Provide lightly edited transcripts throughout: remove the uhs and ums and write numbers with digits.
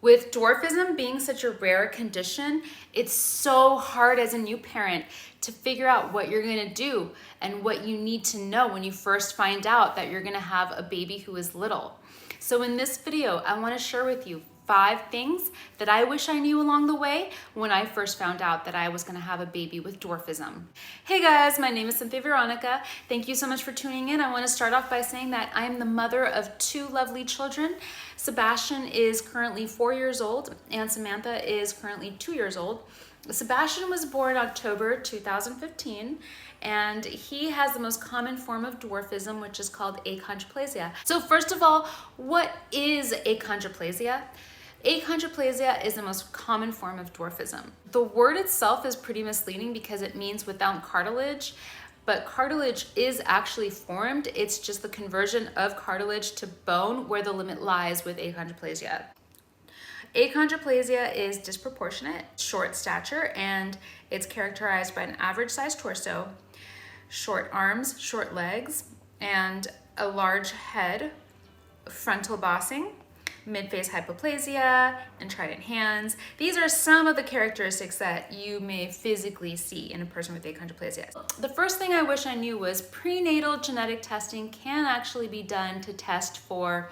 With dwarfism being such a rare condition, it's so hard as a new parent to figure out what you're gonna do and what you need to know when you first find out that you're gonna have a baby who is little. So in this video, I wanna share with you 5 things that I wish I knew along the way when I first found out that I was gonna have a baby with dwarfism. Hey guys, my name is Cynthia Veronica. Thank you so much for tuning in. I wanna start off by saying that I am the mother of 2 lovely children. Sebastian is currently 4 years old and Samantha is currently 2 years old. Sebastian was born October 2015 and he has the most common form of dwarfism, which is called achondroplasia. So first of all, what is achondroplasia? Achondroplasia is the most common form of dwarfism. The word itself is pretty misleading because it means without cartilage, but cartilage is actually formed. It's just the conversion of cartilage to bone where the limit lies with achondroplasia. Achondroplasia is disproportionate, short stature, and it's characterized by an average sized torso, short arms, short legs, and a large head, frontal bossing, mid-face hypoplasia, and trident hands. These are some of the characteristics that you may physically see in a person with achondroplasia. The first thing I wish I knew was prenatal genetic testing can actually be done to test for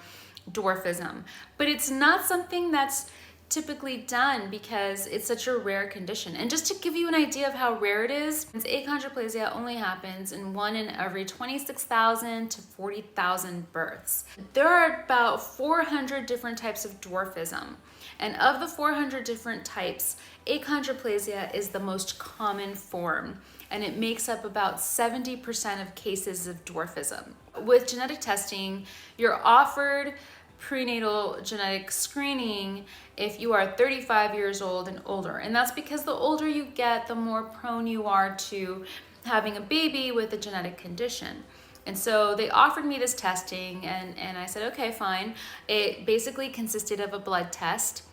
dwarfism, but it's not something that's typically done because it's such a rare condition. And just to give you an idea of how rare it is, achondroplasia only happens in 1 in every 26,000 to 40,000 births. There are about 400 different types of dwarfism. And of the 400 different types, achondroplasia is the most common form, and it makes up about 70% of cases of dwarfism. With genetic testing, you're offered prenatal genetic screening if you are 35 years old and older. And that's because the older you get, the more prone you are to having a baby with a genetic condition. And so they offered me this testing and I said, okay, fine. It basically consisted of a blood test.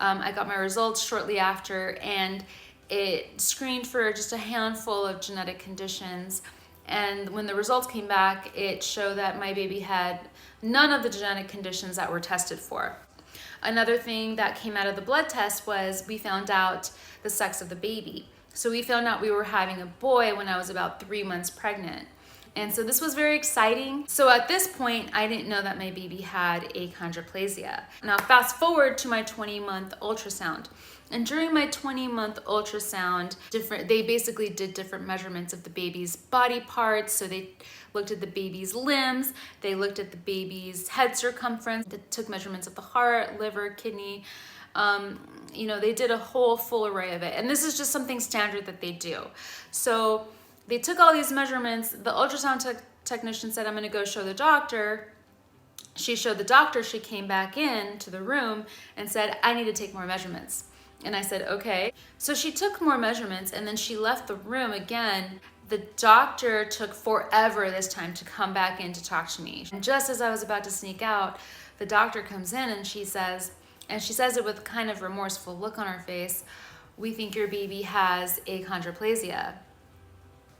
I got my results shortly after and it screened for just a handful of genetic conditions. And when the results came back, it showed that my baby had none of the genetic conditions that were tested for. Another thing that came out of the blood test was we found out the sex of the baby. So we found out we were having a boy when I was about 3 months pregnant. And so this was very exciting. So at this point, I didn't know that my baby had achondroplasia. Now fast forward to my 20-month ultrasound. And during my 20-month ultrasound, they basically did different measurements of the baby's body parts. So they looked at the baby's limbs, they looked at the baby's head circumference, they took measurements of the heart, liver, kidney. They did a whole full array of it. And this is just something standard that they do. So they took all these measurements. The ultrasound technician said, I'm gonna go show the doctor. She showed the doctor, she came back in to the room and said, I need to take more measurements. And I said, okay. So she took more measurements and then she left the room again. The doctor took forever this time to come back in to talk to me. And just as I was about to sneak out, the doctor comes in and she says it with kind of remorseful look on her face, we think your baby has achondroplasia.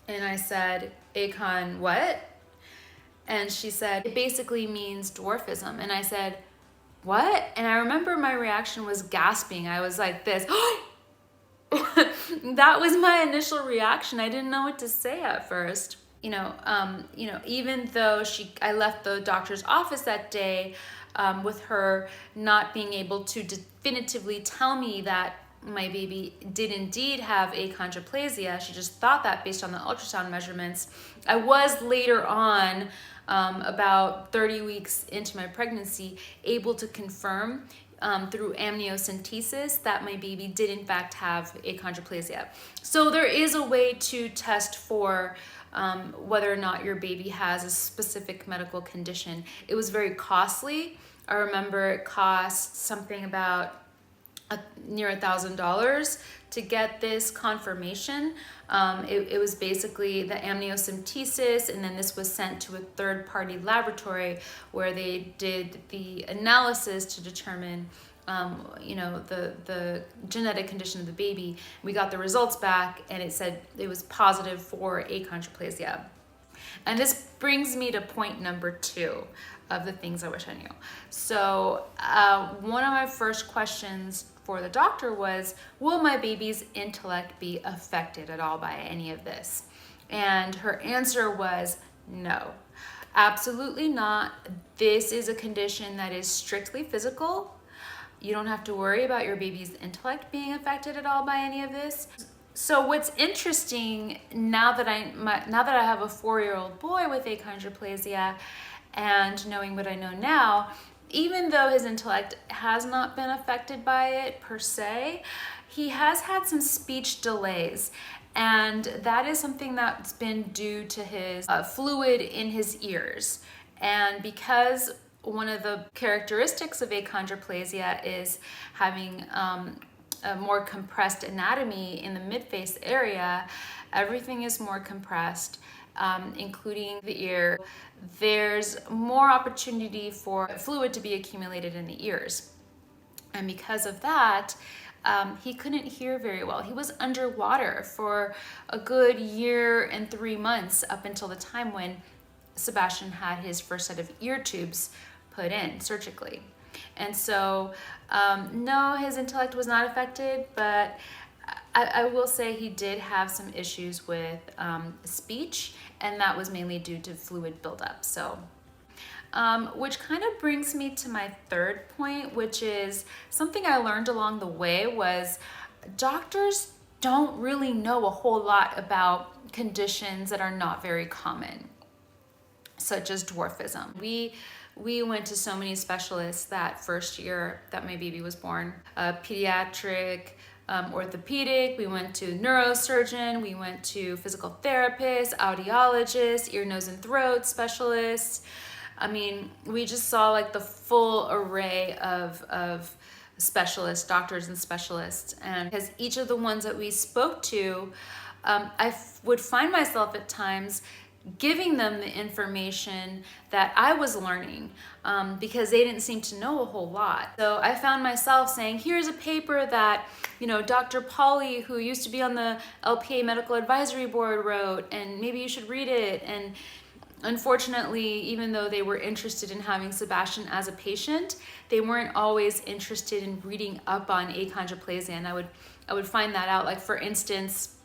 And I said, achon what? And she said, it basically means dwarfism. And I said, what? And I remember my reaction was gasping. I was like this. That was my initial reaction. I didn't know what to say at first. Even though I left the doctor's office that day with her not being able to definitively tell me that my baby did indeed have achondroplasia. She just thought that based on the ultrasound measurements. I was later on, about 30 weeks into my pregnancy, able to confirm through amniocentesis that my baby did in fact have achondroplasia. So there is a way to test for whether or not your baby has a specific medical condition. It was very costly. I remember it cost something about near $1,000 to get this confirmation. It was basically the amniocentesis, and then this was sent to a third-party laboratory where they did the analysis to determine the genetic condition of the baby. We got the results back and it said it was positive for achondroplasia. And this brings me to point number 2. of the things I wish I knew. So one of my first questions for the doctor was, will my baby's intellect be affected at all by any of this? And her answer was no, absolutely not. This is a condition that is strictly physical. You don't have to worry about your baby's intellect being affected at all by any of this. So what's interesting now that I have a 4-year-old boy with achondroplasia, and knowing what I know now, even though his intellect has not been affected by it per se, he has had some speech delays. And that is something that's been due to his fluid in his ears. And because one of the characteristics of achondroplasia is having a more compressed anatomy in the midface area, everything is more compressed, including the ear. There's more opportunity for fluid to be accumulated in the ears. And because of that, he couldn't hear very well. He was underwater for a good 1 year and 3 months up until the time when Sebastian had his first set of ear tubes put in surgically. And so, no, his intellect was not affected, but I will say he did have some issues with speech, and that was mainly due to fluid buildup. So, which kind of brings me to my third point, which is something I learned along the way was doctors don't really know a whole lot about conditions that are not very common, such as dwarfism. We went to so many specialists that first year that my baby was born, pediatric, orthopedic, we went to neurosurgeon, we went to physical therapist, audiologist, ear, nose, and throat specialists. I mean, we just saw like the full array of specialists, doctors and specialists. And because each of the ones that we spoke to, would find myself at times giving them the information that I was learning because they didn't seem to know a whole lot. So I found myself saying, here's a paper that, Dr. Polly, who used to be on the LPA Medical Advisory Board, wrote, and maybe you should read it. And unfortunately, even though they were interested in having Sebastian as a patient, they weren't always interested in reading up on achondroplasia. And I would find that out. Like, for instance,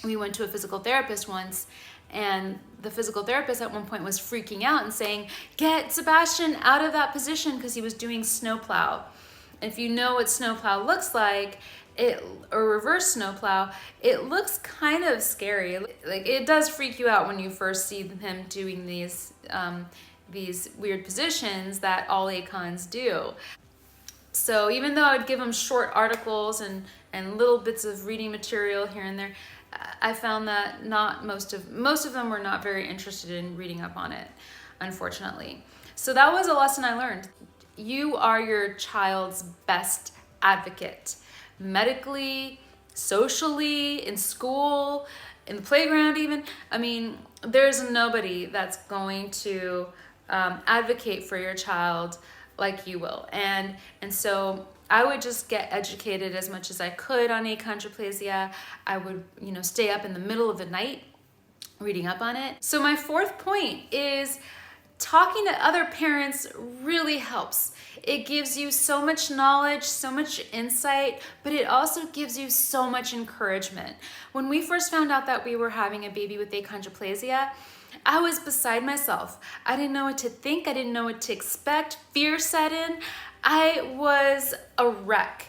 we went to a physical therapist once, and the physical therapist at one point was freaking out and saying, get Sebastian out of that position, because he was doing snowplow. And if you know what snowplow looks like, or reverse snowplow, it looks kind of scary. Like, it does freak you out when you first see him doing these weird positions that all achons do. So even though I would give him short articles and little bits of reading material here and there, I found that not most of them were not very interested in reading up on it, unfortunately. So that was a lesson I learned. You are your child's best advocate, medically, socially, in school, in the playground even. I mean, there's nobody that's going to advocate for your child like you will. And so I would just get educated as much as I could on achondroplasia. I would, stay up in the middle of the night reading up on it. So my fourth point is talking to other parents really helps. It gives you so much knowledge, so much insight, but it also gives you so much encouragement. When we first found out that we were having a baby with achondroplasia, I was beside myself. I didn't know what to think. I didn't know what to expect. Fear set in. I was a wreck,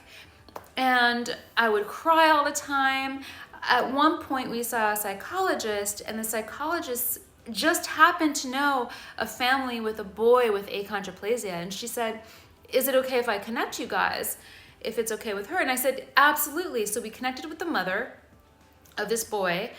and I would cry all the time. At one point, we saw a psychologist, and the psychologist just happened to know a family with a boy with achondroplasia, and she said, is it okay if I connect you guys, if it's okay with her? And I said, absolutely. So we connected with the mother of this boy,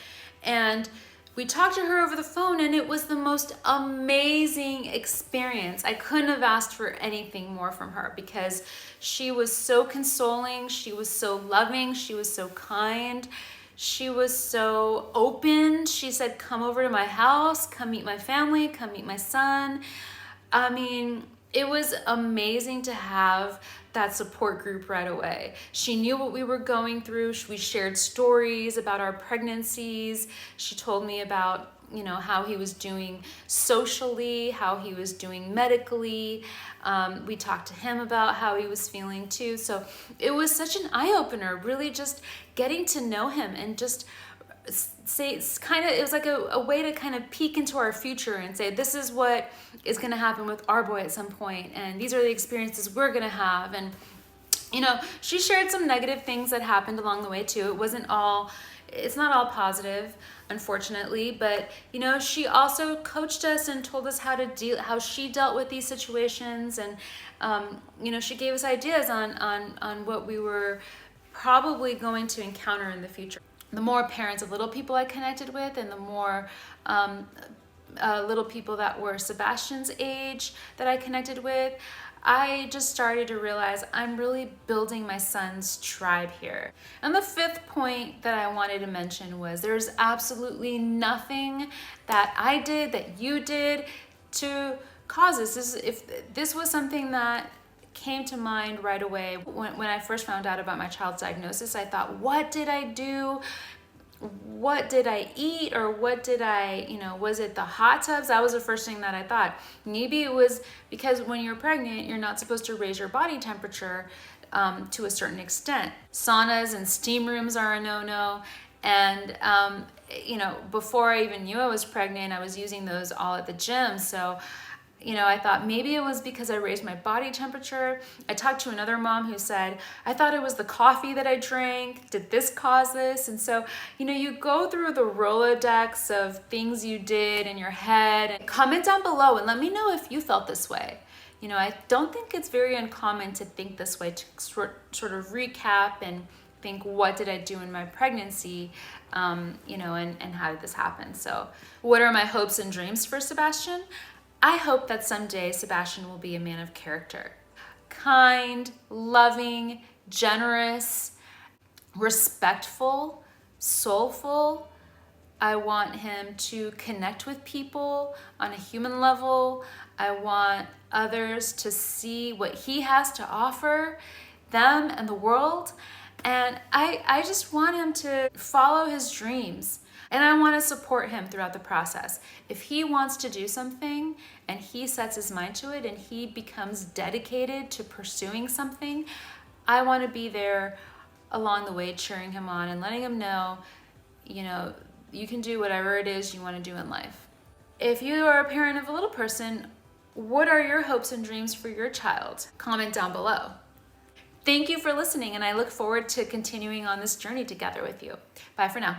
and we talked to her over the phone, and it was the most amazing experience. I couldn't have asked for anything more from her, because she was so consoling, she was so loving, she was so kind, she was so open. She said, come over to my house, come meet my family, come meet my son. I mean, it was amazing to have that support group right away. She knew what we were going through. We shared stories about our pregnancies. She told me about how he was doing socially, how he was doing medically. We talked to him about how he was feeling too. So it was such an eye-opener, really just getting to know him and just say, it was like a way to kind of peek into our future and say, this is what is going to happen with our boy at some point, and these are the experiences we're going to have. And she shared some negative things that happened along the way too. It's not all positive, unfortunately, but she also coached us and told us how she dealt with these situations, and she gave us ideas on what we were probably going to encounter in the future. The more parents of little people I connected with, and the more little people that were Sebastian's age that I connected with, I just started to realize I'm really building my son's tribe here. And the fifth point that I wanted to mention was there's absolutely nothing that I did, that you did, to cause this. If this was something that came to mind right away when I first found out about my child's diagnosis, I thought, what did I do? What did I eat? Or what did was it the hot tubs? That was the first thing that I thought. Maybe it was because when you're pregnant, you're not supposed to raise your body temperature to a certain extent. Saunas and steam rooms are a no-no. And, before I even knew I was pregnant, I was using those all at the gym. So, I thought maybe it was because I raised my body temperature. I talked to another mom who said, I thought it was the coffee that I drank. Did this cause this? And so, you go through the Rolodex of things you did in your head. And comment down below and let me know if you felt this way. I don't think it's very uncommon to think this way, to sort of recap and think, what did I do in my pregnancy? And how did this happen? So what are my hopes and dreams for Sebastian? I hope that someday Sebastian will be a man of character. Kind, loving, generous, respectful, soulful. I want him to connect with people on a human level. I want others to see what he has to offer them and the world. And I just want him to follow his dreams. And I want to support him throughout the process. If he wants to do something and he sets his mind to it and he becomes dedicated to pursuing something, I want to be there along the way, cheering him on and letting him know, you can do whatever it is you want to do in life. If you are a parent of a little person, what are your hopes and dreams for your child? Comment down below. Thank you for listening, and I look forward to continuing on this journey together with you. Bye for now.